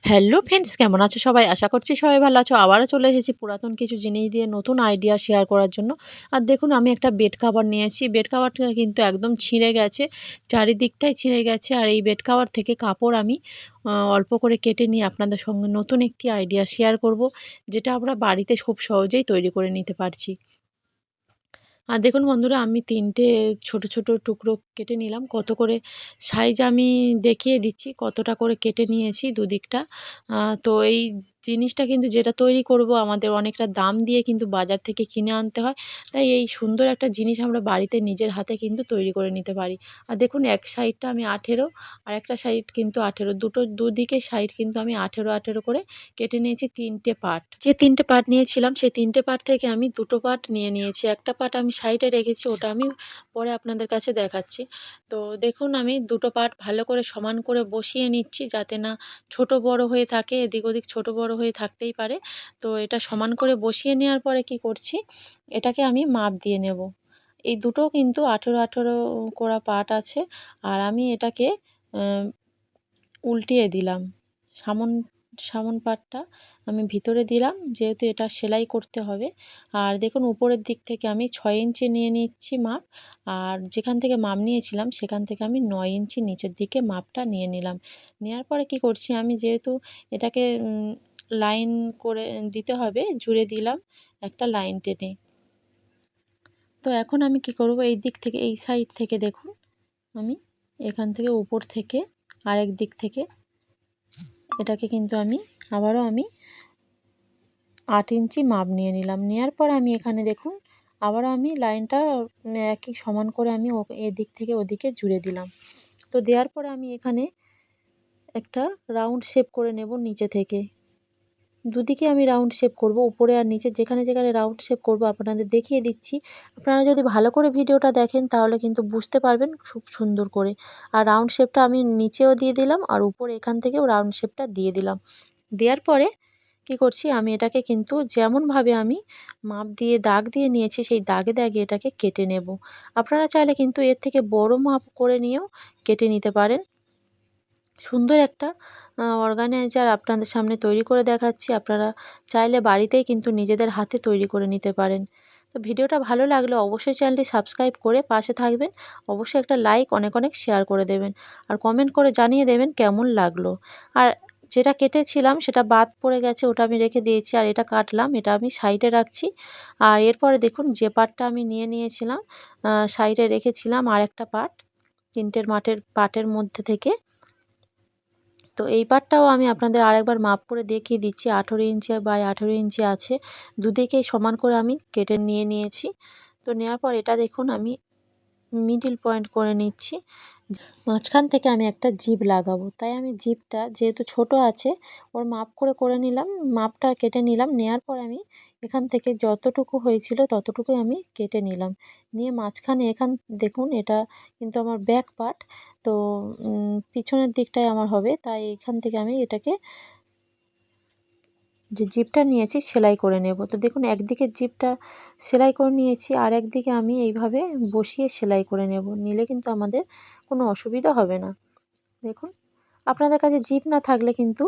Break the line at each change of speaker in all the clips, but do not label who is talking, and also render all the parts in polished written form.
Hello friends, কেমন আছো সবাই? আশা করছি সবাই ভালো আছো। আবারও চলে এসেছি পুরাতন কিছু জিনিস দিয়ে নতুন আইডিয়া শেয়ার করার জন্য। আর দেখুন, আমি একটা বেড কভার নিয়েছি। বেড কভারটা কিন্তু একদম ছিঁড়ে গেছে, চারিদিকটাই ছিঁড়ে গেছে। আর এই বেড কভার থেকে কাপড় আমি অল্প করে কেটে নিয়ে আপনাদের সঙ্গে নতুন একটি আইডিয়া শেয়ার করব, যেটা আমরা বাড়িতে খুব সহজেই তৈরি করে নিতে পারছি। আর দেখুন বন্ধুরা, আমি ৩ টে ছোট, ছোট টুকরো কেটে নিলাম। কত করে সাইজ আমি দেখিয়ে দিচ্ছি, কতটা করে কেটে নিয়েছি দুদিকটা। তো এই জিনিসটা কিন্তু যেটা তৈরি করব, আমাদের অনেকটা দাম দিয়ে কিন্তু বাজার থেকে কিনে আনতে হয়। তাই এই সুন্দর একটা জিনিস আমরা বাড়িতে নিজের হাতে কিন্তু তৈরি করে নিতে পারি। আর দেখুন, এক সাইডটা আমি ১৮, আরেকটা সাইড কিন্তু ১৮, দুদিকের সাইড কিন্তু আমি ১৮, ১৮ করে কেটে নিয়েছি ৩ টে পার্ট। যে ৩ টে পার্ট নিয়েছিলাম, সেই ৩ টে পার্ট থেকে আমি ২ টো পার্ট নিয়ে নিয়েছি। একটা পার্ট আমি সাইডে রেখেছি, ওটা আমি পরে আপনাদের কাছে দেখাচ্ছি। তো দেখুন, আমি ২ টো পার্ট ভালো করে সমান করে বসিয়ে নিচ্ছি, যাতে না ছোট বড় হয়ে থাকে, এদিক ওদিক ছোট বড় হয়ে থাকতেই পারে। তো এটা সমান করে বসিয়ে নেওয়ার পরে কি করছি, এটাকে আমি মাপ দিয়ে নেব। এই দুটো কিন্তু ১৮, ১৮ করা পার্ট আছে। আর আমি এটাকে আ উল্টিয়ে দিলাম। সামন সামন পাটটা আমি ভিতরে দিলাম, যেহেতু এটা সেলাই করতে হবে। আর দেখুন, উপরের দিক থেকে আমি ৬ ইঞ্চি নিয়ে নিচ্ছি মাপ। আর যেখান থেকে মাপ নিয়েছিলাম সেখান থেকে আমি ৯ ইঞ্চি নিচের দিকে মাপটা নিয়ে নিলাম। নেওয়ার পরে কি করছি, আমি যেহেতু এটাকে লাইন করে দিতে হবে, জুড়ে দিলাম একটা লাইন টেনে। তো এখন আমি কি করব, এই দিক থেকে, এই সাইড থেকে দেখুন, আমি এখান থেকে উপর থেকে আরেক দিক থেকে এটাকে কিন্তু আবারও আমি ৮ ইঞ্চি মাপ নিয়ে নিলাম। নেয়ার পর আমি এখানে দেখুন, আবারও আমি লাইনটা একই সমান করে আমি এদিক থেকে ওদিকে জুড়ে দিলাম। তো দেওয়ার পরে আমি এখানে একটা রাউন্ড শেপ করে নেব নিচে থেকে। দুদিকে আমি রাউন্ড শেপ করব, উপরে আর নিচে যেখানে, যেখানে রাউন্ড শেপ করব আপনাদের দেখিয়ে দিচ্ছি। আপনারা যদি ভালো করে ভিডিওটা দেখেন তাহলে কিন্তু বুঝতে পারবেন খুব সুন্দর করে। আর রাউন্ড শেপটা আমি নিচেও দিয়ে দিলাম, আর উপরে এখান থেকেও রাউন্ড শেপটা দিয়ে দিলাম। দেওয়ার পরে কি করছি, আমি এটাকে কিন্তু যেমনভাবে আমি মাপ দিয়ে দাগ দিয়ে নিয়েছি, সেই দাগে দাগে এটাকে কেটে নেব। আপনারা চাইলে কিন্তু এর থেকে বড় মাপ করে নিয়েও কেটে নিতে পারেন। সুন্দর একটা অর্গানাইজার আপনাদের সামনে তৈরি করে দেখাচ্ছি। আপনারা চাইলে বাড়িতেই কিন্তু নিজেদের হাতে তৈরি করে নিতে পারেন। তো ভিডিওটা ভালো লাগলে অবশ্যই চ্যানেলটি সাবস্ক্রাইব করে পাশে থাকবেন। অবশ্যই একটা লাইক, অনেক অনেক শেয়ার করে দেবেন। আর কমেন্ট করে জানিয়ে দেবেন কেমন লাগলো। আর যেটা কেটেছিলাম সেটা বাদ পড়ে গেছে, ওটা আমি রেখে দিয়েছি। আর এটা কাটলাম, এটা আমি সাইডে রাখছি। আর এরপরে দেখুন, যে পার্টটা আমি নিয়ে নিয়েছিলাম, সাইডে রেখেছিলাম আরেকটা পার্ট, ৩ টের পার্টের মধ্যে থেকে। তো এই পার্টটাও আমি আপনাদের আরেকবার মাপ করে দেখিয়ে দিচ্ছি। ১৮ ইঞ্চি বাই ১৮ ইঞ্চি আছে। দুদিকেই সমান করে আমি কেটে নিয়েছি। তো নেওয়ার পর এটা দেখুন, আমি মিডল পয়েন্ট করে নিচ্ছি। মাঝখান থেকে আমি একটা জিপ লাগাবো, তাই আমি জিপটা যেহেতু ছোট আছে, ওর মাপ করে নিলাম, মাপটা কেটে নিলাম। নেওয়ার পর আমি এখান থেকে যতটুকু হয়েছিল ততটুকুই আমি কেটে নিলাম। নিয়ে মাঝখানে দেখুন, এটা কিন্তু আমার ব্যাক পার্ট। তো পিছনের দিকটাই আমার হবে, তাই এখান থেকে আমি এটাকে, যে জিপটা নিয়েছি, সেলাই করে নেব। তো দেখুন, একদিকে জিপটা সেলাই করে নিয়েছি, আর একদিকে আমি এইভাবে বসিয়ে সেলাই করে নেব। নিলে কিন্তু আমাদের কোনো অসুবিধা হবে না। দেখুন, আপনাদের কাছে জিপ না থাকলে কিন্তু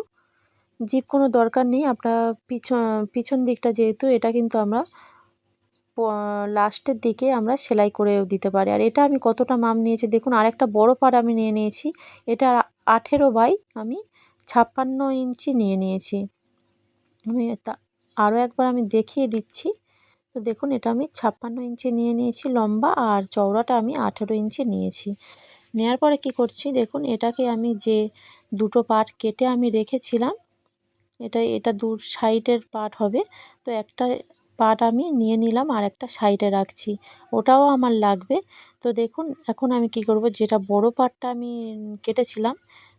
জিপ কোনো দরকার নেই। আপনারা পিছন দিকটা, যেহেতু এটা কিন্তু আমরা লাস্টের দিকে আমরা সেলাই করেও দিতে পারি। আর এটা আমি কতটা মাপ নিয়েছি দেখুন, আরেকটা বড় পার্ট আমি নিয়ে নিয়েছি। এটা ১৮ বাই আমি ৫৬ ইঞ্চি নিয়ে নিয়েছি। আমি আরও একবার আমি দেখিয়ে দিচ্ছি। তো দেখুন, এটা আমি ৫৬ ইঞ্চি নিয়ে নিয়েছি লম্বা, আর চওড়াটা আমি ১৮ ইঞ্চি নিয়েছি। নেওয়ার পরে কি করছি দেখুন, এটাকে আমি যে দুটো পার্ট কেটে আমি রেখেছিলাম, এটা দু সাইডের পার্ট হবে। তো একটা পার্ট আমি নিয়ে নিলাম, আর একটা সাইডে রাখছি, ওটাও আমার লাগবে। তো দেখুন, এখন আমি কি করব, যেটা বড় পার্টটা আমি কেটেছিলাম,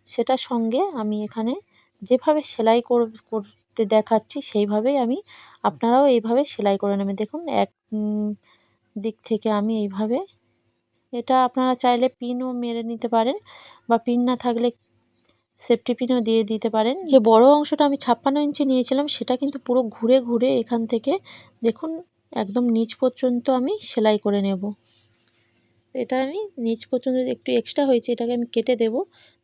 সেটার সঙ্গে আমি এখানে যেভাবে সেলাই করতে দেখাচ্ছি সেইভাবেই আপনারাও এইভাবে সেলাই করে নেবেন। দেখুন, এক দিক থেকে আমি এইভাবে, এটা আপনারা চাইলে পিনও মেরে নিতে পারেন, বা পিন না থাকলে সেফটি পিনও দিয়ে দিতে পারেন। যে বড় অংশটা আমি ৫৬ ইঞ্চি নিয়েছিলাম, সেটা কিন্তু পুরো ঘুরে ঘুরে এখান থেকে দেখুন একদম নিচ পর্যন্ত আমি সেলাই করে নেব। এটা আমি নিচ পর্যন্ত একটু এক্সট্রা হয়েছে, এটাকে আমি কেটে দেব।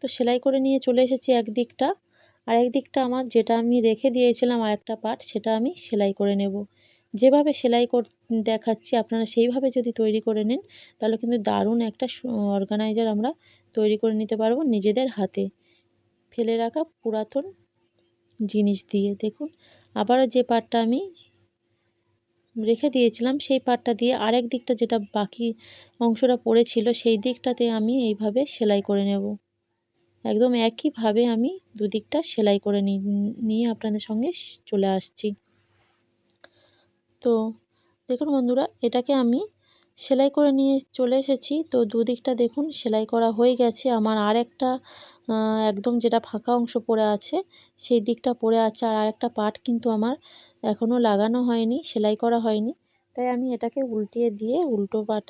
তো সেলাই করে নিয়ে চলে এসেছি একদিকটা, আর একদিকটা আমার যেটা আমি রেখে দিয়েছিলাম আরেকটা পার্ট সেটা আমি সেলাই করে নেব। যেভাবে সেলাই দেখাচ্ছি আপনারা সেইভাবে যদি তৈরি করে নেন তাহলে কিন্তু দারুণ একটা অর্গানাইজার আমরা তৈরি করে নিতে পারবো নিজেদের হাতে ফেলে রাখা পুরাতন জিনিস দিয়ে। দেখুন আবারও যে পার্টটা আমি রেখে দিয়েছিলাম সেই পার্টটা দিয়ে আরেক দিকটা যেটা বাকি অংশটা পড়েছিল সেই দিকটাতে আমি এইভাবে সেলাই করে নেব। একদম একইভাবে আমি দুদিকটা সেলাই করে নিয়ে আপনাদের সঙ্গে চলে আসছি। তো দেখুন বন্ধুরা এটাকে আমি সেলাই করে নিয়ে চলে এসেছি। তো দুদিকটা দেখুন সেলাই করা হয়ে গেছে। আমার আরেকটা একদম যেটা ফাঁকা অংশ পড়ে আছে সেই দিকটা পড়ে আছে। আর আরেকটা পার্ট কিন্তু আমার এখনও লাগানো হয়নি, সেলাই করা হয়নি। তাই আমি এটাকে উল্টিয়ে দিয়ে উল্টো পার্ট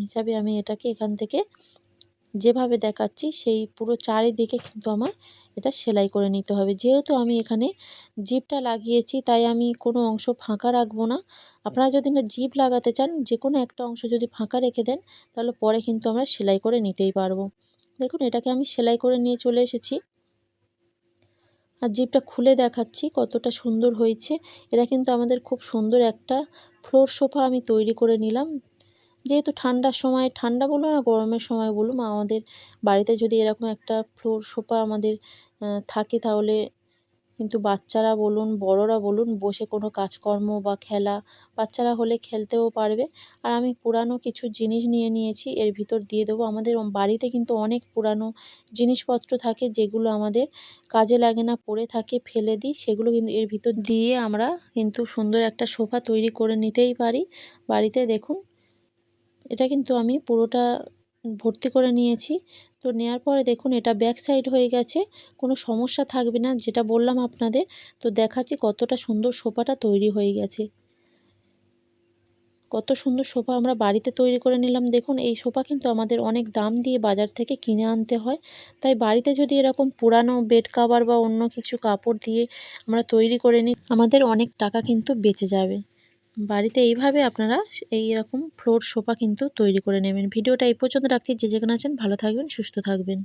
হিসাবে আমি এটাকে এখান থেকে যেভাবে দেখাচ্ছি সেই পুরো চারিদিকে কিন্তু আমার এটা সেলাই করে নিতে হবে। যেহেতু আমি এখানে জিপটা লাগিয়েছি তাই আমি কোনো অংশ ফাঁকা রাখবো না। আপনারা যদি না জিপ লাগাতে চান যে কোনো একটা অংশ যদি ফাঁকা রেখে দেন তাহলে পরে কিন্তু আমরা সেলাই করে নিতেই পারবো। দেখুন এটাকে আমি সেলাই করে নিয়ে চলে এসেছি। আর জিপটা খুলে দেখাচ্ছি কতটা সুন্দর হয়েছে। এটা কিন্তু আমাদের খুব সুন্দর একটা ফ্লোর সোফা আমি তৈরি করে নিলাম। যেহেতু ঠান্ডার সময়, ঠান্ডা বলুন আর গরমের সময় বলুন, আমাদের বাড়িতে যদি এরকম একটা ফ্লোর সোফা আমাদের থাকে তাহলে কিন্তু বাচ্চারা বলুন বড়রা বলুন বসে কোনো কাজকর্ম বা খেলা, বাচ্চারা হলে খেলতেও পারবে। আর আমি পুরানো কিছু জিনিস নিয়ে নিয়েছি এর ভিতর দিয়ে দেবো। আমাদের বাড়িতে কিন্তু অনেক পুরানো জিনিসপত্র থাকে যেগুলো আমাদের কাজে লাগে না, পড়ে থাকে ফেলে দিই, সেগুলো কিন্তু এর ভিতর দিয়ে আমরা কিন্তু সুন্দর একটা সোফা তৈরি করে নিতেই পারি বাড়িতে। দেখুন এটা কিন্তু আমি পুরোটা ভর্তি করে নিয়েছি। তো নেয়ার পরে দেখুন এটা ব্যাক সাইড হয়ে গেছে, কোনো সমস্যা থাকবে না যেটা বললাম আপনাদের। তো দেখাচ্ছি কতটা সুন্দর সোফাটা তৈরি হয়ে গেছে। কত সুন্দর সোফা আমরা বাড়িতে তৈরি করে নিলাম। দেখুন এই সোফা কিন্তু আমাদের অনেক দাম দিয়ে বাজার থেকে কিনে আনতে হয়। তাই বাড়িতে যদি এরকম পুরানো বেড কভার বা অন্য কিছু কাপড় দিয়ে আমরা তৈরি করে নিই আমাদের অনেক টাকা কিন্তু বেঁচে যাবে। বাড়িতে এইভাবে আপনারা এইরকম ফ্লোর সোফা কিন্তু তৈরি করে নেবেন। ভিডিওটা এই পর্যন্ত রাখছি। যে যেখানে আছেন ভালো থাকবেন, সুস্থ থাকবেন।